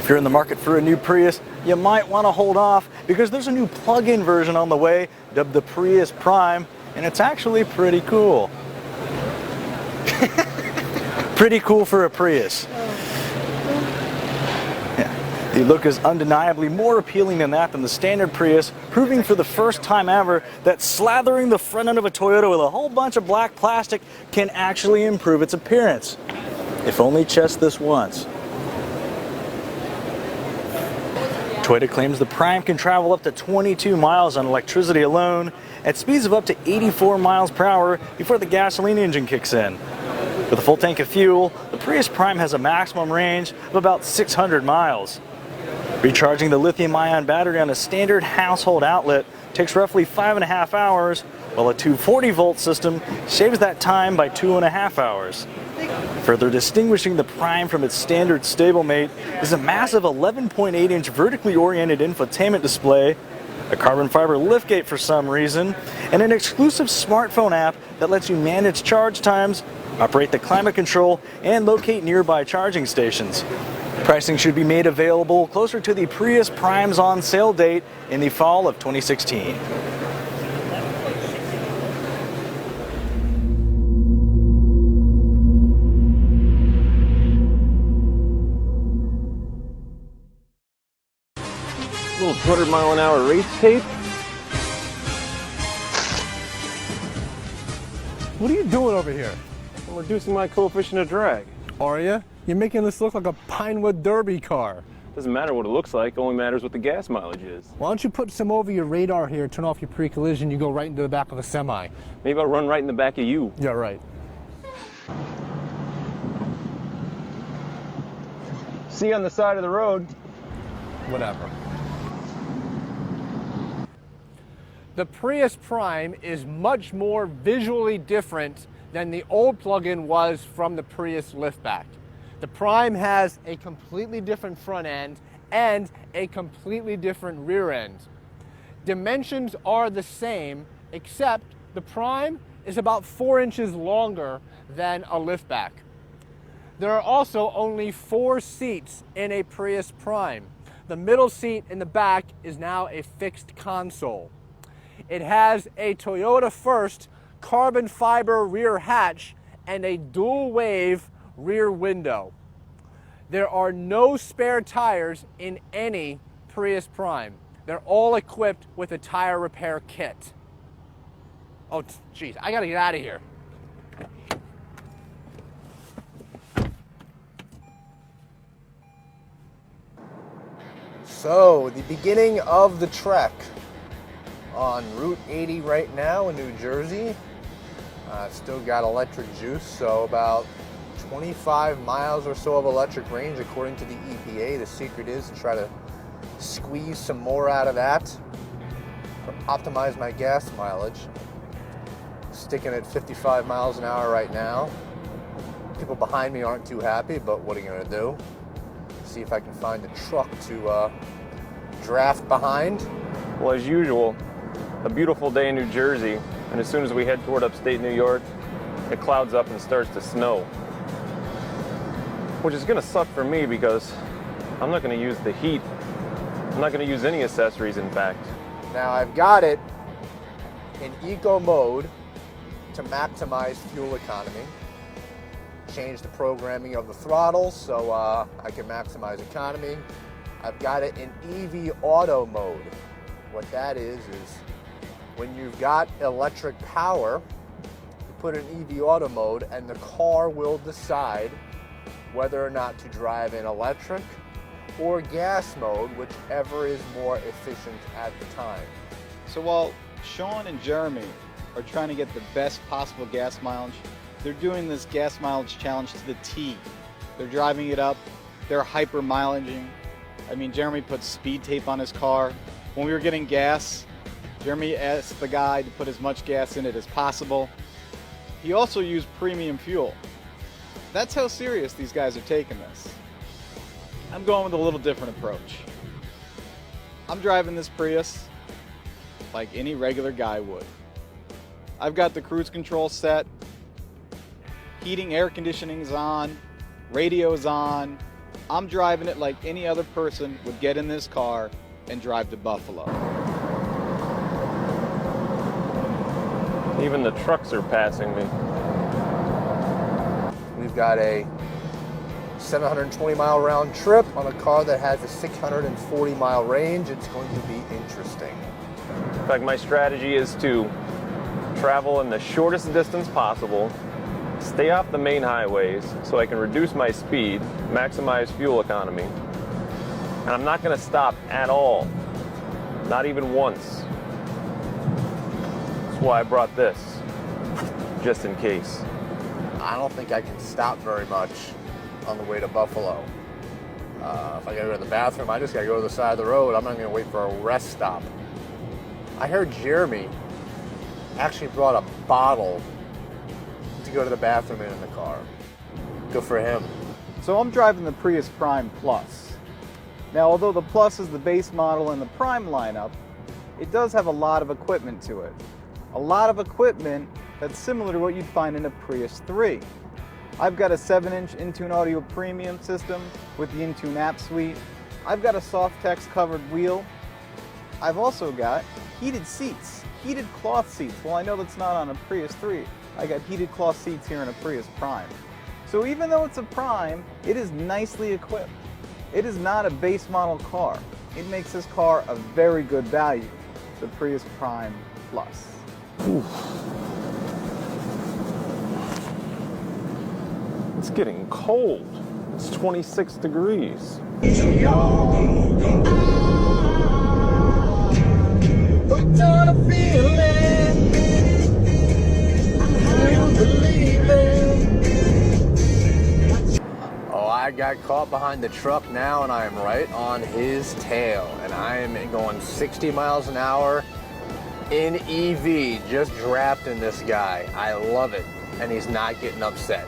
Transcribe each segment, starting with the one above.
If you're in the market for a new Prius, you might want to hold off because there's a new plug-in version on the way, dubbed the Prius Prime, and it's actually pretty cool. Pretty cool for a Prius. Yeah. The look is undeniably more appealing than the standard Prius, proving for the first time ever that slathering the front end of a Toyota with a whole bunch of black plastic can actually improve its appearance. If only just this once. Toyota claims the Prime can travel up to 22 miles on electricity alone at speeds of up to 84 miles per hour before the gasoline engine kicks in. With a full tank of fuel, the Prius Prime has a maximum range of about 600 miles. Recharging the lithium-ion battery on a standard household outlet takes roughly 5.5 hours, while a 240-volt system shaves that time by 2.5 hours. Further distinguishing the Prime from its standard stablemate is a massive 11.8-inch vertically oriented infotainment display, a carbon fiber liftgate for some reason, and an exclusive smartphone app that lets you manage charge times, operate the climate control, and locate nearby charging stations. Pricing should be made available closer to the Prius Prime's on sale date in the fall of 2016. Little 200-mile-an-hour race tape. What are you doing over here? I'm reducing my coefficient of drag. Are you? You're making this look like a Pinewood Derby car. Doesn't matter what it looks like, only matters what the gas mileage is. Why don't you put some over your radar here, turn off your pre-collision, you go right into the back of a semi. Maybe I'll run right in the back of you. Yeah, right. See you on the side of the road. Whatever. The Prius Prime is much more visually different than the old plug-in was from the Prius liftback. The Prime has a completely different front end and a completely different rear end. Dimensions are the same, except the Prime is about 4 inches longer than a liftback. There are also only 4 seats in a Prius Prime. The middle seat in the back is now a fixed console. It has a Toyota First carbon fiber rear hatch and a dual wave rear window. There are no spare tires in any Prius Prime. They're all equipped with a tire repair kit. Oh, geez, I gotta get out of here. So, the beginning of the trek on Route 80 right now in New Jersey. Still got electric juice, so about 25 miles or so of electric range according to the EPA. The secret is to try to squeeze some more out of that, optimize my gas mileage. Sticking at 55 miles an hour right now. People behind me aren't too happy, but what are you gonna do? See if I can find a truck to draft behind. Well, as usual, a beautiful day in New Jersey, and as soon as we head toward upstate New York, it clouds up and starts to snow. Which is gonna suck for me because I'm not gonna use the heat. I'm not gonna use any accessories, in fact. Now I've got it in eco mode to maximize fuel economy. Change the programming of the throttle so I can maximize economy. I've got it in EV auto mode. What that is when you've got electric power, you put it in EV auto mode and the car will decide whether or not to drive in electric or gas mode, whichever is more efficient at the time. So while Sean and Jeremy are trying to get the best possible gas mileage, they're doing this gas mileage challenge to the T. They're driving it up, they're hyper mileaging. I mean, Jeremy put speed tape on his car. When we were getting gas, Jeremy asked the guy to put as much gas in it as possible. He also used premium fuel. That's how serious these guys are taking this. I'm going with a little different approach. I'm driving this Prius like any regular guy would. I've got the cruise control set, heating, air conditioning is on, radio's on, I'm driving it like any other person would get in this car and drive to Buffalo. Even the trucks are passing me. We've got a 720-mile round trip on a car that has a 640-mile range. It's going to be interesting. In fact, my strategy is to travel in the shortest distance possible, stay off the main highways so I can reduce my speed, maximize fuel economy, and I'm not going to stop at all, not even once. That's why I brought this, just in case. I don't think I can stop very much on the way to Buffalo. If I gotta go to the bathroom, I just gotta go to the side of the road. I'm not gonna wait for a rest stop. I heard Jeremy actually brought a bottle to go to the bathroom in the car. Good for him. So I'm driving the Prius Prime Plus. Now, although the Plus is the base model in the Prime lineup, it does have a lot of equipment to it. A lot of equipment that's similar to what you'd find in a Prius 3. I've got a 7-inch Intune Audio Premium system with the Intune app suite. I've got a Softex covered wheel. I've also got heated seats, heated cloth seats. Well, I know that's not on a Prius 3. I got heated cloth seats here in a Prius Prime. So even though it's a Prime, it is nicely equipped. It is not a base model car. It makes this car a very good value, the Prius Prime Plus. It's getting cold. It's 26 degrees. Oh, I got caught behind the truck now and I am right on his tail. And I am going 60 miles an hour in EV, just drafting this guy. I love it. And he's not getting upset.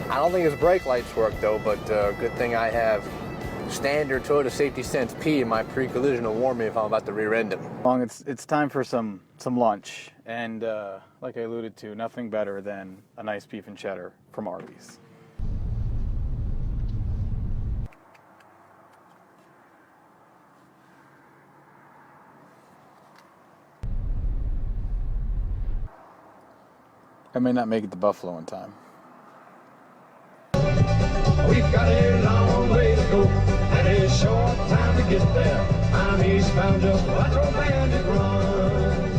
I don't think his brake lights work though, but good thing I have standard Toyota Safety Sense P in my pre-collision to warn me if I'm about to rear-end him. It's time for some lunch, and like I alluded to, nothing better than a nice beef and cheddar from Arby's. I may not make it to Buffalo in time. We've got a long way to go and a short time to get there. I'm eastbound, just watch old bandit run.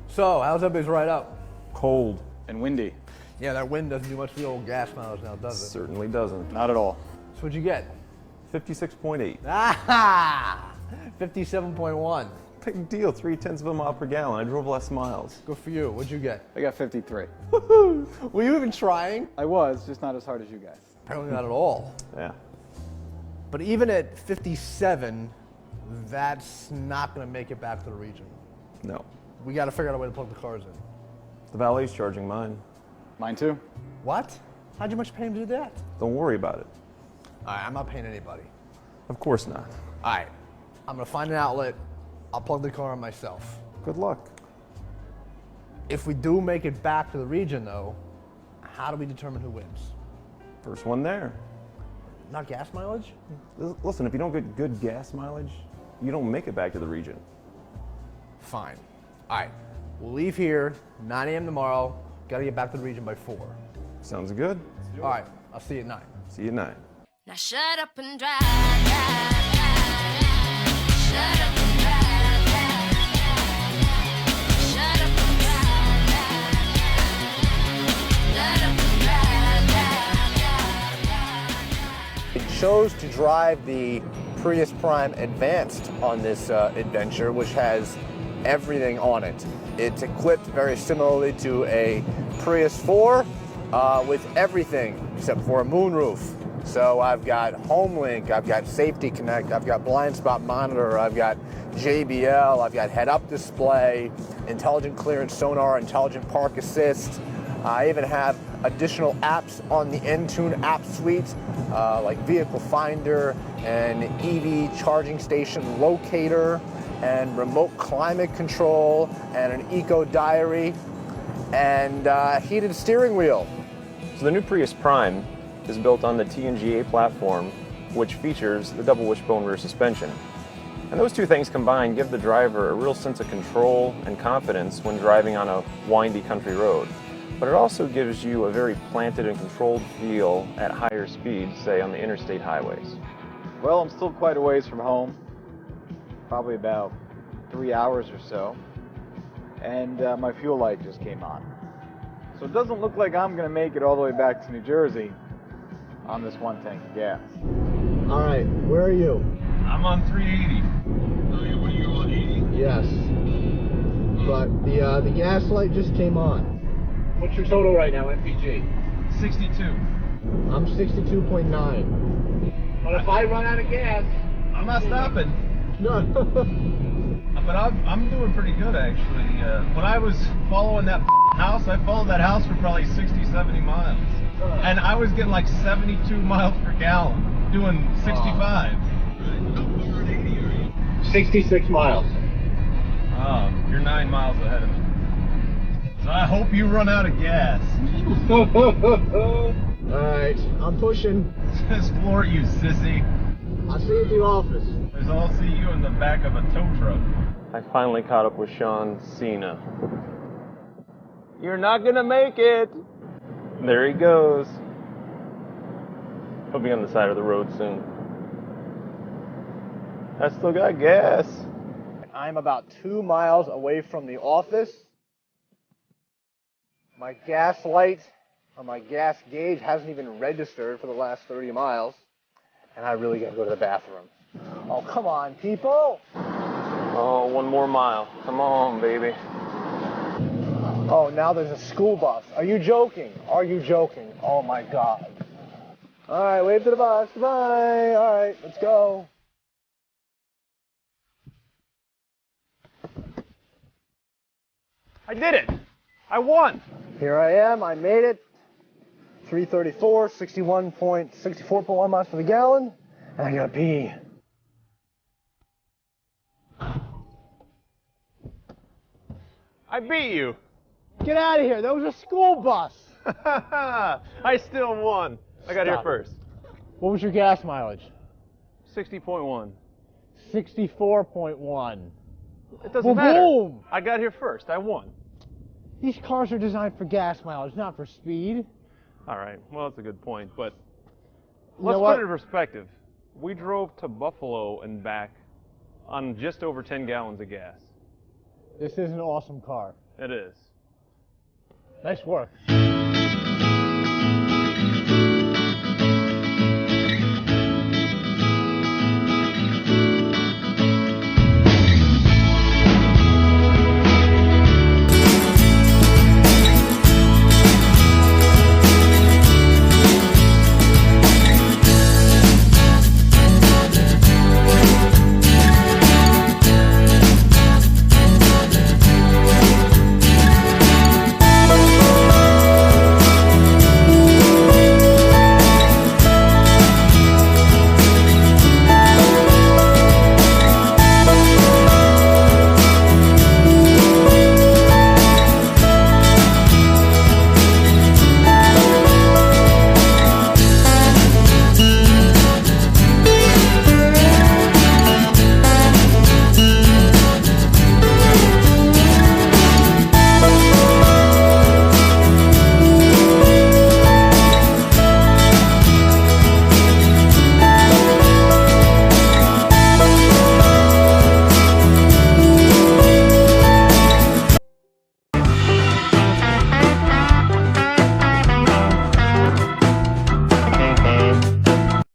So, how's everybody's ride up? Cold. And windy. Yeah, that wind doesn't do much for the old gas mileage now, does it? Certainly doesn't. Not at all. So what'd you get? 56.8. Ah, 57.1. Big deal, 0.3 of a mile per gallon. I drove less miles. Good for you. What'd you get? I got 53. Were you even trying? I was, just not as hard as you guys. Apparently not at all. Yeah. But even at 57, that's not going to make it back to the region. No. We got to figure out a way to plug the cars in. The valet's charging mine. Mine too. What? How'd you much pay him to do that? Don't worry about it. All right, I'm not paying anybody. Of course not. All right, I'm going to find an outlet. I'll plug the car in myself. Good luck. If we do make it back to the region, though, how do we determine who wins? First one there. Not gas mileage? Listen, if you don't get good gas mileage, you don't make it back to the region. Fine. All right, we'll leave here 9 a.m. tomorrow. Got to get back to the region by 4. Sounds good. All right, I'll see you at 9. See you at 9. Now shut up and drive, drive, drive. Shut up and drive, drive, drive. Shut up and drive, drive, drive. Shut up and drive, drive, drive, drive. I chose to drive the Prius Prime Advanced on this adventure, which has everything on it. It's equipped very similarly to a Prius 4 with everything except for a moonroof. So I've got HomeLink, I've got Safety Connect, I've got blind spot monitor, I've got JBL, I've got head-up display, intelligent clearance sonar, intelligent park assist. I even have additional apps on the Intune app suite, like Vehicle Finder and EV charging station locator. and remote climate control and an eco diary and heated steering wheel. So the new Prius Prime is built on the TNGA platform, which features the double wishbone rear suspension. And those two things combined give the driver a real sense of control and confidence when driving on a windy country road. But it also gives you a very planted and controlled feel at higher speeds, say on the interstate highways. Well, I'm still quite a ways from home, probably about 3 hours or so, and my fuel light just came on. So it doesn't look like I'm going to make it all the way back to New Jersey on this one tank of gas. All right, where are you? I'm on 380. What are you on 80? Yes. But the gas light just came on. What's your total right now, MPG? 62. I'm 62.9. But if I run out of gas... I'm not stopping. No. But I'm doing pretty good, actually. When I was following that house, I followed that house for probably 60, 70 miles. And I was getting like 72 miles per gallon, doing 65. 66 miles. Oh, you're 9 miles ahead of me. So I hope you run out of gas. Alright, I'm pushing. Just floor you, sissy. I'll see you at the office. Because I'll see you in the back of a tow truck. I finally caught up with Sean Cena. You're not gonna make it. There he goes. He'll be on the side of the road soon. I still got gas. I'm about 2 miles away from the office. My gas light or my gas gauge hasn't even registered for the last 30 miles. And I really gotta go to the bathroom. Oh, come on, people! Oh, 1 more mile. Come on, baby. Oh, now there's a school bus. Are you joking? Are you joking? Oh my God. All right, wave to the bus. Goodbye. All right, let's go. I did it! I won! Here I am. I made it. 334, 64.1 miles per gallon. And I gotta pee. I beat you! Get out of here. That was a school bus. I still won. I got here first. What was your gas mileage? 60.1. 64.1. It doesn't matter. Boom! I got here first. I won. These cars are designed for gas mileage, not for speed. All right. Well, that's a good point. But You let's know put what? it in perspective. We drove to Buffalo and back on just over 10 gallons of gas. This is an awesome car. It is. Nice work.